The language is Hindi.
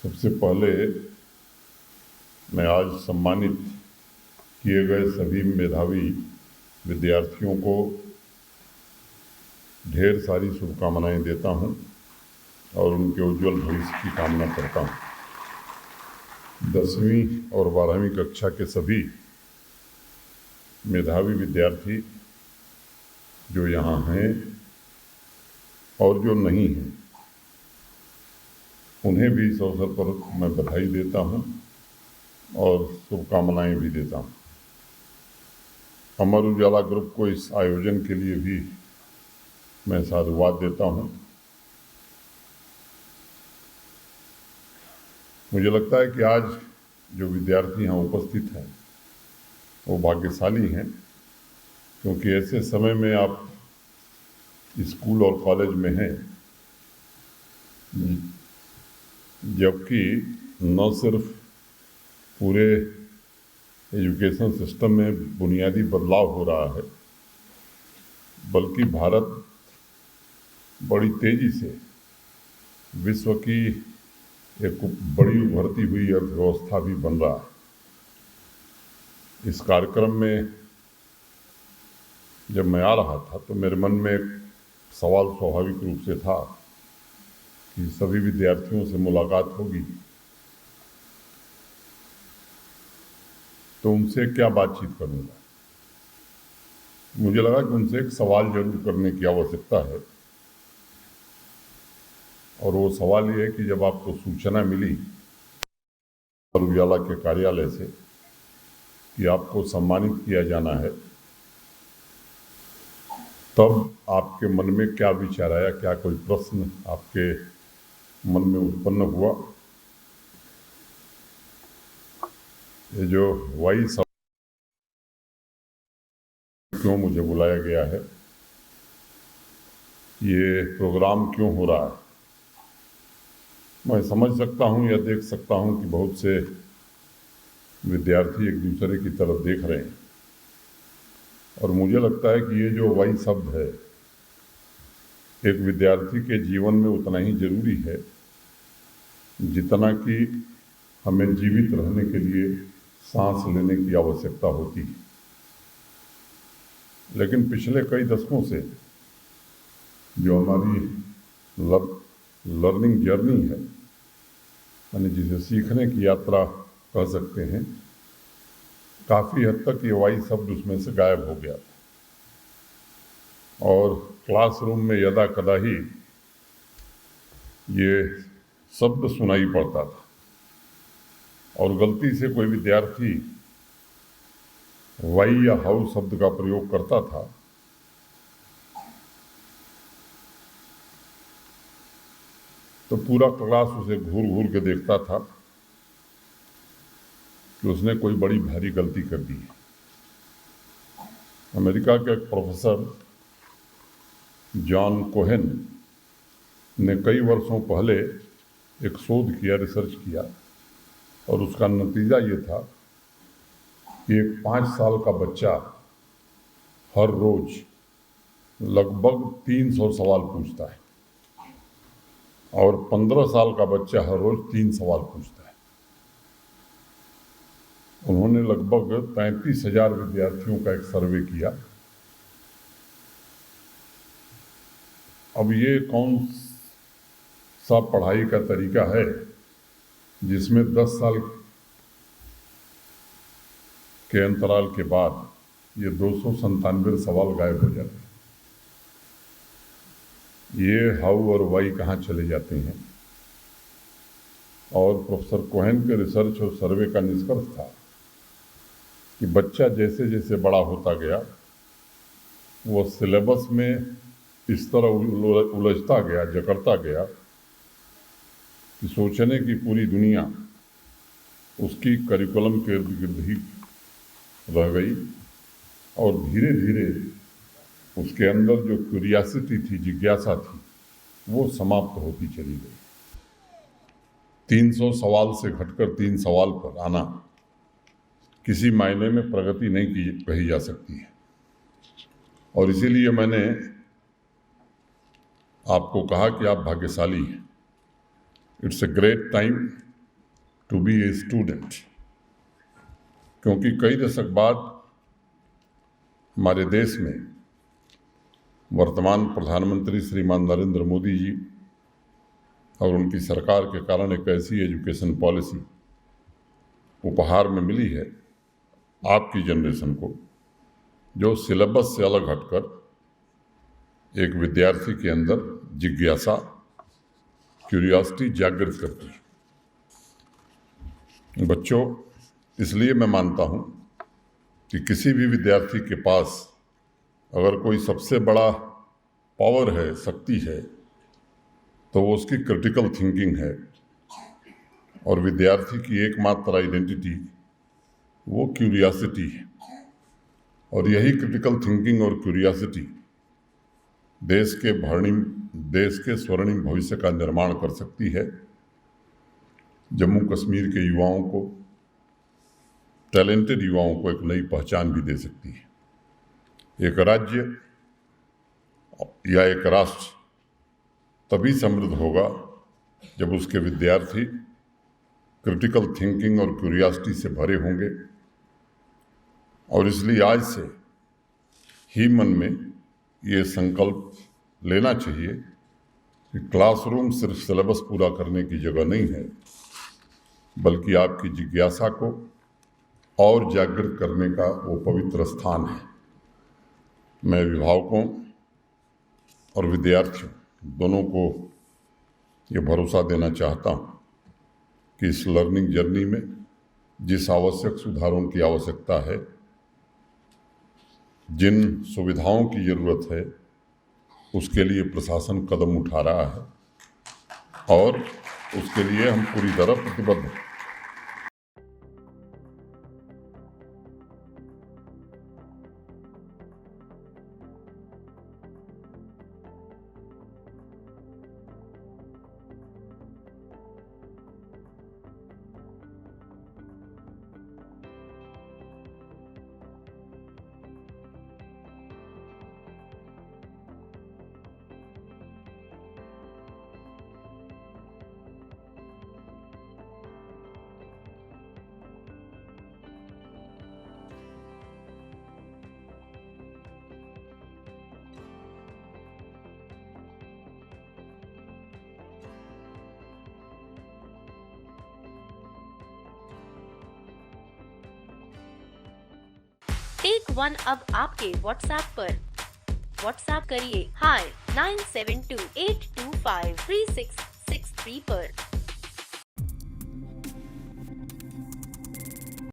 सबसे पहले मैं आज सम्मानित किए गए सभी मेधावी विद्यार्थियों को ढेर सारी शुभकामनाएं देता हूं और उनके उज्जवल भविष्य की कामना करता हूं। 10वीं और 12वीं कक्षा के सभी मेधावी विद्यार्थी जो यहाँ हैं और जो नहीं हैं, उन्हें भी इस अवसर पर मैं बधाई देता हूं और शुभकामनाएं भी देता हूं। अमर उजाला ग्रुप को इस आयोजन के लिए भी मैं साधुवाद देता हूं। मुझे लगता है कि आज जो विद्यार्थी यहाँ उपस्थित हैं वो भाग्यशाली हैं, क्योंकि ऐसे समय में आप स्कूल और कॉलेज में हैं जबकि न सिर्फ पूरे एजुकेशन सिस्टम में बुनियादी बदलाव हो रहा है, बल्कि भारत बड़ी तेजी से विश्व की एक बड़ी उभरती हुई अर्थव्यवस्था भी बन रहा है। इस कार्यक्रम में जब मैं आ रहा था तो मेरे मन में एक सवाल स्वाभाविक रूप से था कि सभी विद्यार्थियों से मुलाकात होगी तो उनसे क्या बातचीत करूंगा। मुझे लगा कि उनसे एक सवाल जरूर करने की आवश्यकता है, और वो सवाल ये है कि जब आपको सूचना मिली अमर उजाला के कार्यालय से कि आपको सम्मानित किया जाना है, तब आपके मन में क्या विचार आया? क्या कोई प्रश्न आपके मन में उत्पन्न हुआ? ये जो वाई सब क्यों मुझे बुलाया गया है, ये प्रोग्राम क्यों हो रहा है, मैं समझ सकता हूँ या देख सकता हूँ कि बहुत से विद्यार्थी एक दूसरे की तरफ देख रहे हैं, और मुझे लगता है कि ये जो वाई शब्द है एक विद्यार्थी के जीवन में उतना ही जरूरी है जितना कि हमें जीवित रहने के लिए सांस लेने की आवश्यकता होती है। लेकिन पिछले कई दशकों से जो हमारी लर्निंग जर्नी है, यानी जिसे सीखने की यात्रा कह सकते हैं, काफ़ी हद तक ये वाई शब्द उसमें से गायब हो गया था, और क्लासरूम में यदा कदा ही ये शब्द सुनाई पड़ता था, और गलती से कोई विद्यार्थी वाई या हाउ शब्द का प्रयोग करता था तो पूरा क्लास उसे घूर घूर के देखता था कि उसने कोई बड़ी भारी गलती कर दी है। अमेरिका के एक प्रोफेसर जॉन कोहेन ने कई वर्षों पहले एक शोध किया, रिसर्च किया, और उसका नतीजा ये था कि एक 5 साल का बच्चा हर रोज लगभग 300 सवाल पूछता है, और 15 साल का बच्चा हर रोज 3 सवाल पूछता है। उन्होंने लगभग 33,000 विद्यार्थियों का एक सर्वे किया। अब ये कौन सा पढ़ाई का तरीका है जिसमें 10 साल के अंतराल के बाद ये 297 सवाल गायब हो जाते हैं? ये हाउ और वाई कहाँ चले जाते हैं? और प्रोफेसर कोहेन के रिसर्च और सर्वे का निष्कर्ष था कि बच्चा जैसे जैसे बड़ा होता गया वो सिलेबस में इस तरह उलझता गया, जकड़ता गया कि सोचने की पूरी दुनिया उसकी करिकुलम के इर्द गिर्द ही रह गई, और धीरे धीरे उसके अंदर जो क्यूरियासिटी थी, जिज्ञासा थी, वो समाप्त होती चली गई। 300 सवाल से घटकर 3 सवाल पर आना किसी मायने में प्रगति नहीं कही जा सकती है, और इसीलिए मैंने आपको कहा कि आप भाग्यशाली हैं। It's a great time to be a student, क्योंकि कई दशक बाद हमारे देश में वर्तमान प्रधानमंत्री श्रीमान नरेंद्र मोदी जी और उनकी सरकार के कारण एक ऐसी एजुकेशन पॉलिसी उपहार में मिली है आपकी जनरेशन को, जो सिलेबस से अलग हटकर एक विद्यार्थी के अंदर जिज्ञासा, क्यूरियोसिटी जागृत करती है। बच्चों, इसलिए मैं मानता हूँ कि किसी भी विद्यार्थी के पास अगर कोई सबसे बड़ा पावर है, शक्ति है, तो वो उसकी क्रिटिकल थिंकिंग है। और विद्यार्थी की एकमात्र आइडेंटिटी वो क्यूरियोसिटी है, और यही क्रिटिकल थिंकिंग और क्यूरियोसिटी देश के स्वर्णिम भविष्य का निर्माण कर सकती है। जम्मू कश्मीर के युवाओं को, टैलेंटेड युवाओं को एक नई पहचान भी दे सकती है। एक राज्य या एक राष्ट्र तभी समृद्ध होगा जब उसके विद्यार्थी क्रिटिकल थिंकिंग और क्यूरियोसिटी से भरे होंगे। और इसलिए आज से ही मन में ये संकल्प लेना चाहिए कि क्लासरूम सिर्फ सिलेबस पूरा करने की जगह नहीं है, बल्कि आपकी जिज्ञासा को और जागृत करने का वो पवित्र स्थान है। मैं अभिभावकों और विद्यार्थियों दोनों को ये भरोसा देना चाहता हूँ कि इस लर्निंग जर्नी में जिस आवश्यक सुधारों की आवश्यकता है, जिन सुविधाओं की ज़रूरत है, उसके लिए प्रशासन कदम उठा रहा है और उसके लिए हम पूरी तरह प्रतिबद्ध हैं। टेक वन अब आपके व्हाट्सएप पर। व्हाट्सएप करिए हाय 9728253663 पर।